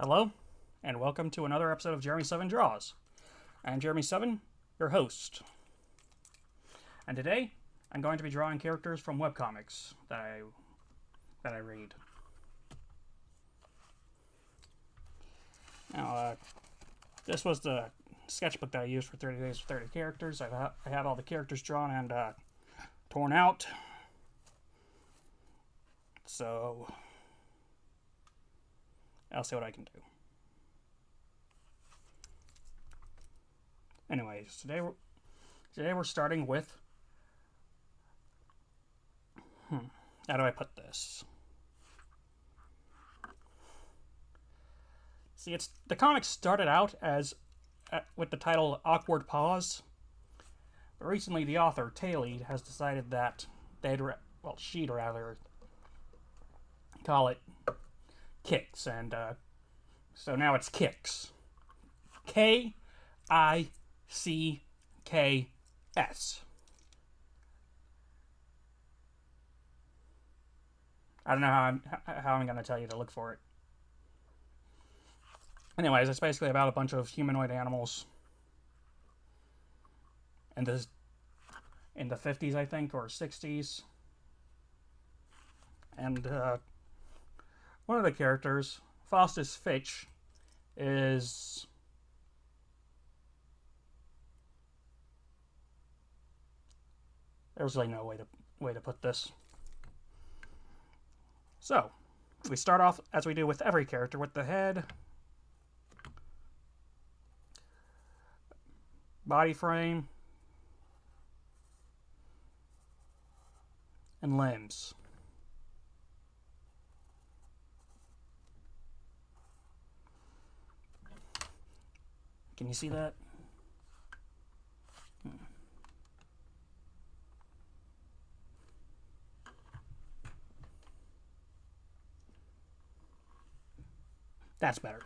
Hello, and welcome to another episode of Jeremy7 Draws. I'm Jeremy7, your host. And today, I'm going to be drawing characters from webcomics that I read. Now, this was the sketchbook that I used for 30 Days for 30 Characters. I have all the characters drawn and torn out. So, I'll see what I can do. Anyways, today we're starting with... How do I put this? See, the comic started out as with the title Awkward Pause, but recently the author, Taily, has decided that she'd rather call it Kicks, and so now it's Kicks. K-I-C-K-S. I don't know how I'm going to tell you to look for it. Anyways, it's basically about a bunch of humanoid animals in the 50s, I think, or 60s. And one of the characters, Faustus Fitch, is... There's really no way to put this. So, we start off, as we do with every character, with the head, body frame, and limbs. Can you see that? That's better.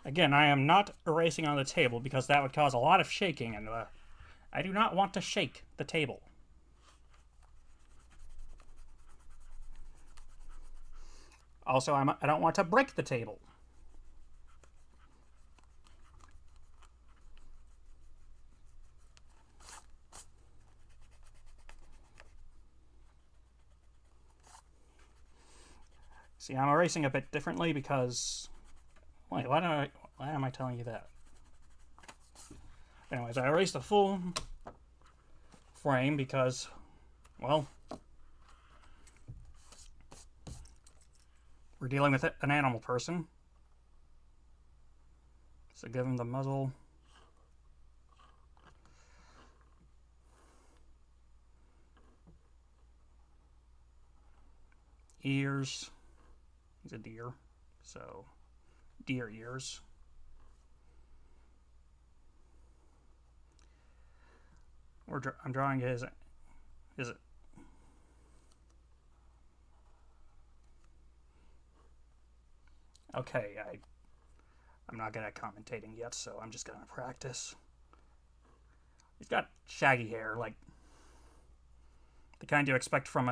Again, I am not erasing on the table because that would cause a lot of shaking, and I do not want to shake the table. Also, I don't want to break the table. See, I'm erasing a bit differently because... Wait, why am I telling you that? Anyways, I erased the full frame because, well, we're dealing with an animal person. So give him the muzzle. Ears. He's a deer, so deer ears. I'm drawing his. Is it? Okay, I'm not good at commentating yet, so I'm just gonna practice. He's got shaggy hair, like the kind you expect from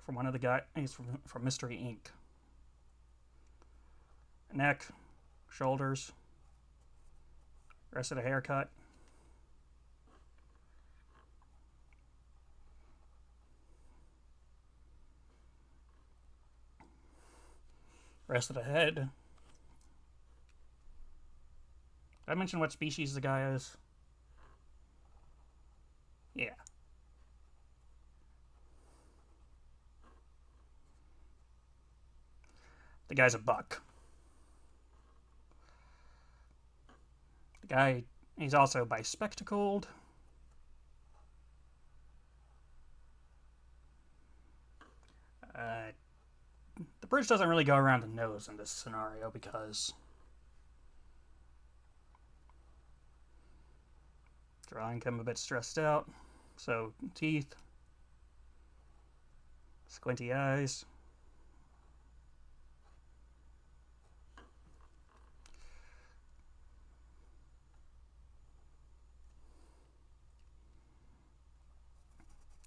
one of the guys from Mystery Inc. Neck, shoulders, rest of the haircut. Rest of the head. Did I mention what species the guy is? Yeah. The guy's a buck. The guy, he's also bispectacled. The bridge doesn't really go around the nose in this scenario because drawing him a bit stressed out. So teeth, squinty eyes.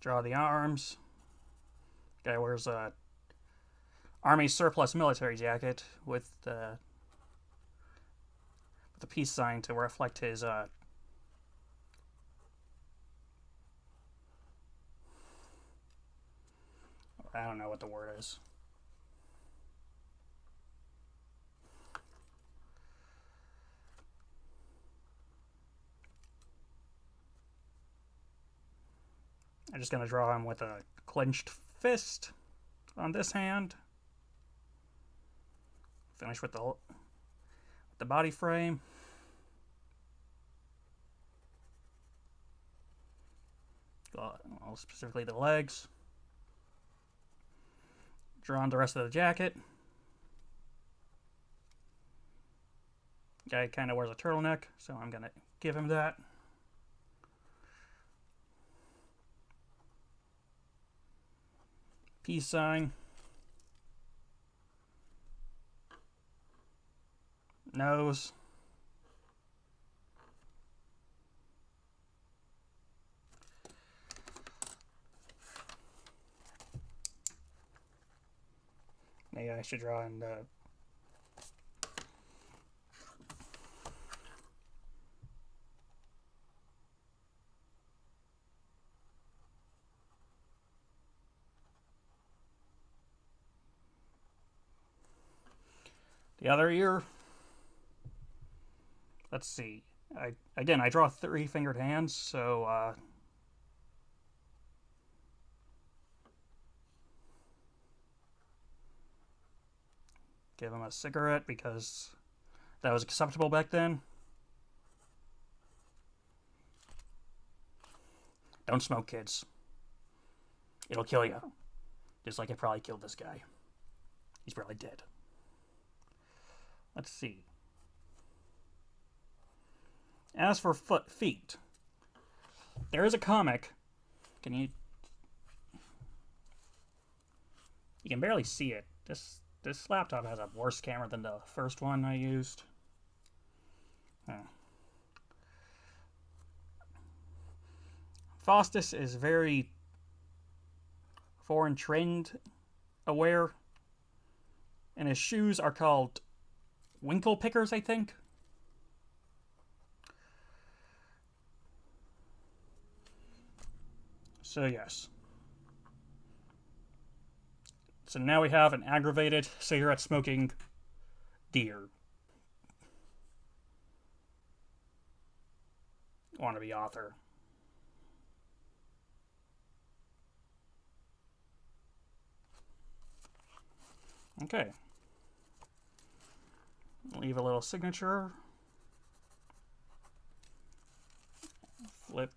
Draw the arms. Guy wears Army surplus military jacket with the peace sign to reflect his I don't know what the word is. I'm just going to draw him with a clenched fist on this hand. Finish with the body frame. Well, specifically the legs. Draw on the rest of the jacket. Guy kind of wears a turtleneck, so I'm going to give him that. Peace sign. Nose. Maybe I should draw in the other ear. Let's see. I draw 3-fingered hands, so give him a cigarette because that was acceptable back then. Don't smoke, kids. It'll kill you. Just like it probably killed this guy. He's probably dead. Let's see. As for feet, there is a comic. You can barely see it. This laptop has a worse camera than the first one I used. Faustus is very foreign trend aware, and his shoes are called winkle pickers, I think. So yes. So now we have an aggravated cigarette smoking deer. Wannabe author. Okay. Leave a little signature. Flip.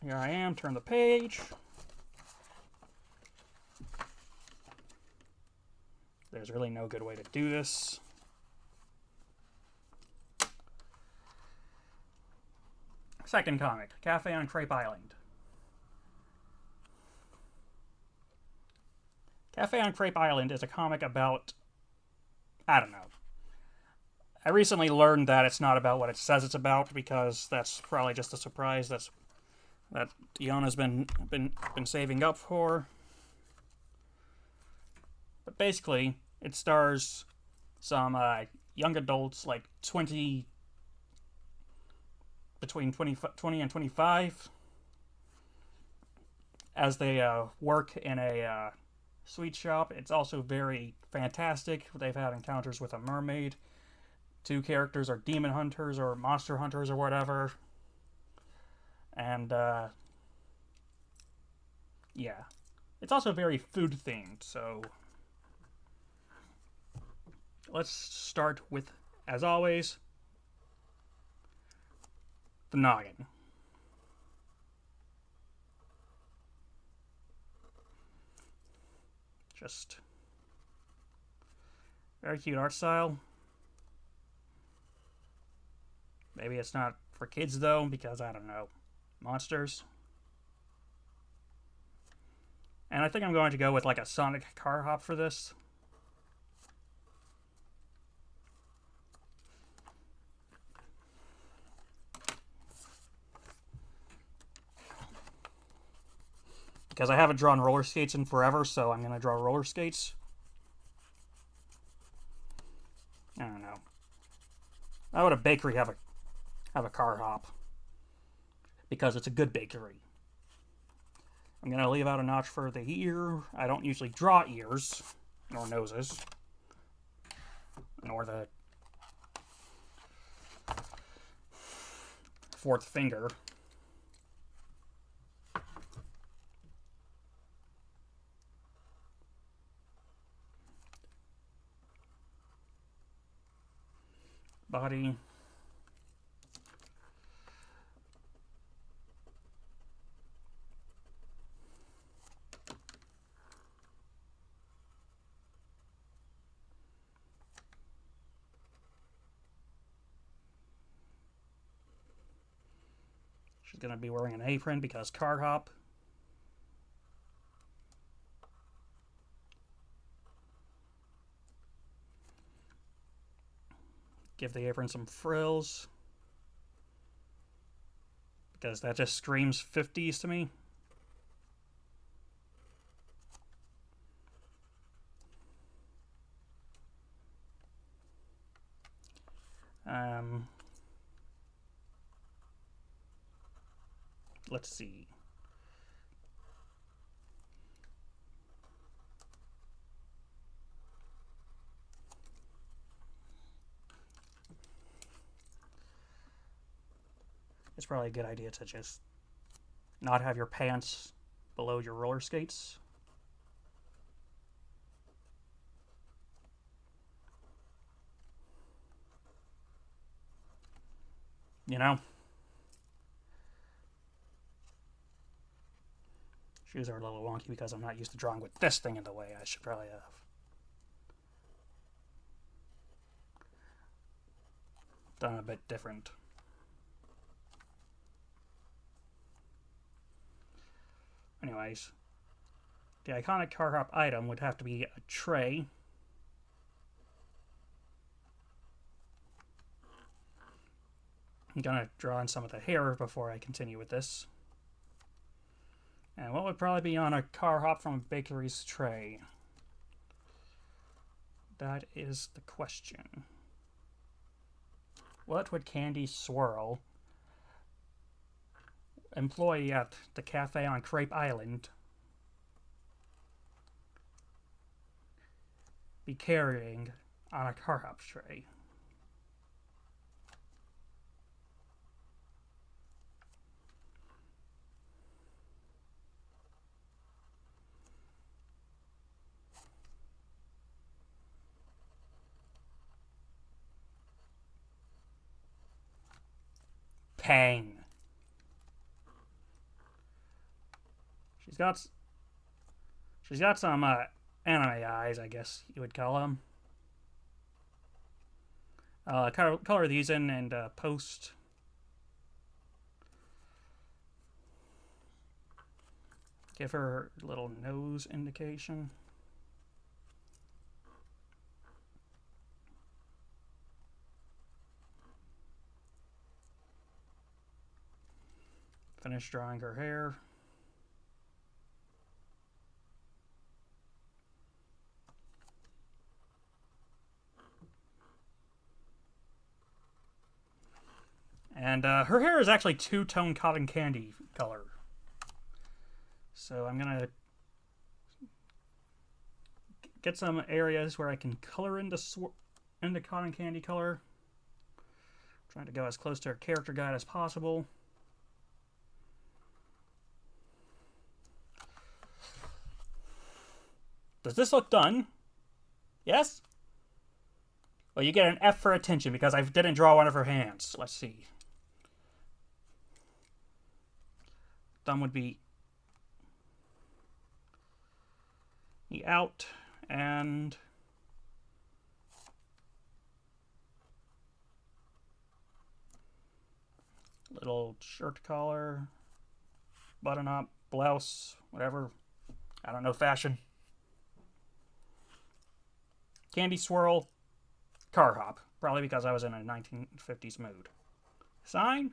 Here I am, turn the page. There's really no good way to do this. Second comic, Cafe on Crepe Island. Cafe on Crepe Island is a comic about, I don't know. I recently learned that it's not about what it says it's about, because that's probably just a surprise that Dyohna's been saving up for. But basically, it stars some young adults, like between 20 and 25, as they work in a sweet shop. It's also very fantastic. They've had encounters with a mermaid. 2 characters are demon hunters or monster hunters or whatever. And, yeah. It's also very food themed, so let's start with, as always, the noggin. Just very cute art style. Maybe it's not for kids, though, because, I don't know, monsters. And I think I'm going to go with, like, a Sonic car hop for this. Because I haven't drawn roller skates in forever, so I'm going to draw roller skates. I don't know. Why would a bakery have a car hop? Because it's a good bakery. I'm gonna leave out a notch for the ear. I don't usually draw ears, nor noses, nor the fourth finger. Body. She's going to be wearing an apron because car hop. Give the apron some frills, because that just screams 50s to me. Let's see. It's probably a good idea to just not have your pants below your roller skates. You know? Shoes are a little wonky because I'm not used to drawing with this thing in the way. I should probably have done a bit different. Anyways, the iconic car hop item would have to be a tray. I'm gonna draw in some of the hair before I continue with this. And what would probably be on a car hop from a bakery's tray? That is the question. What would Candy Swirl, employee at the cafe on Crepe Island, be carrying on a car hop tray? Pang. She's got some anime eyes, I guess you would call them. Color these in and post. Give her a little nose indication. Finish drawing her hair. And her hair is actually two-tone cotton candy color. So I'm going to get some areas where I can color into cotton candy color. Trying to go as close to her character guide as possible. Does this look done? Yes? Well, you get an F for attention because I didn't draw one of her hands. Let's see. Thumb would be the out and little shirt collar, button up, blouse, whatever. I don't know fashion. Candy Swirl, car hop. Probably because I was in a 1950s mood. Sign.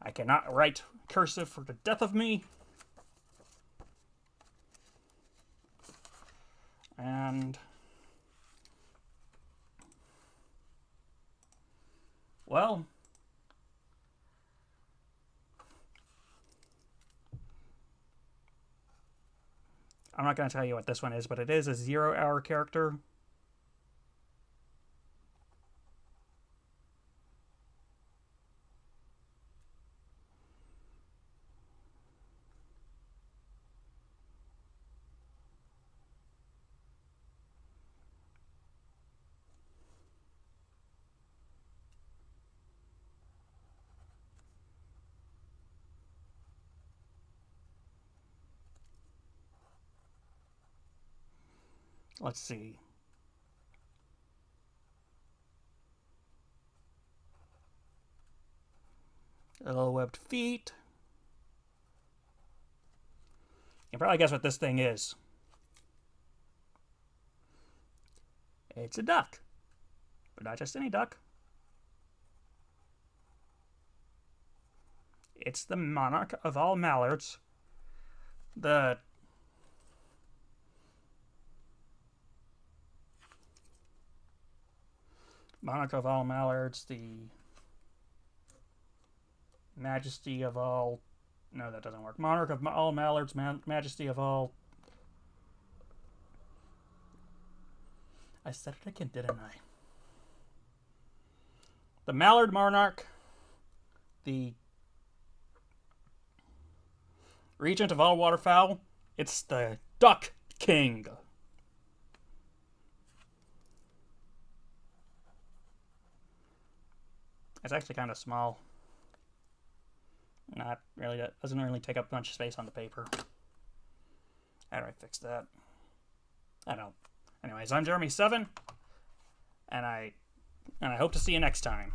I cannot write cursive for the death of me. And well, I'm not going to tell you what this one is, but it is a 0-hour character. Let's see. Little webbed feet. You can probably guess what this thing is. It's a duck. But not just any duck. It's the monarch of all mallards. The monarch of all mallards, the majesty of all... No, that doesn't work. Monarch of all mallards, majesty of all... I said it again, didn't I? The mallard monarch, the regent of all waterfowl. It's the duck king. It's actually kind of small. Not really, doesn't really take up much space on the paper. How do I fix that? I don't know. Anyways, I'm Jeremy7, and I hope to see you next time.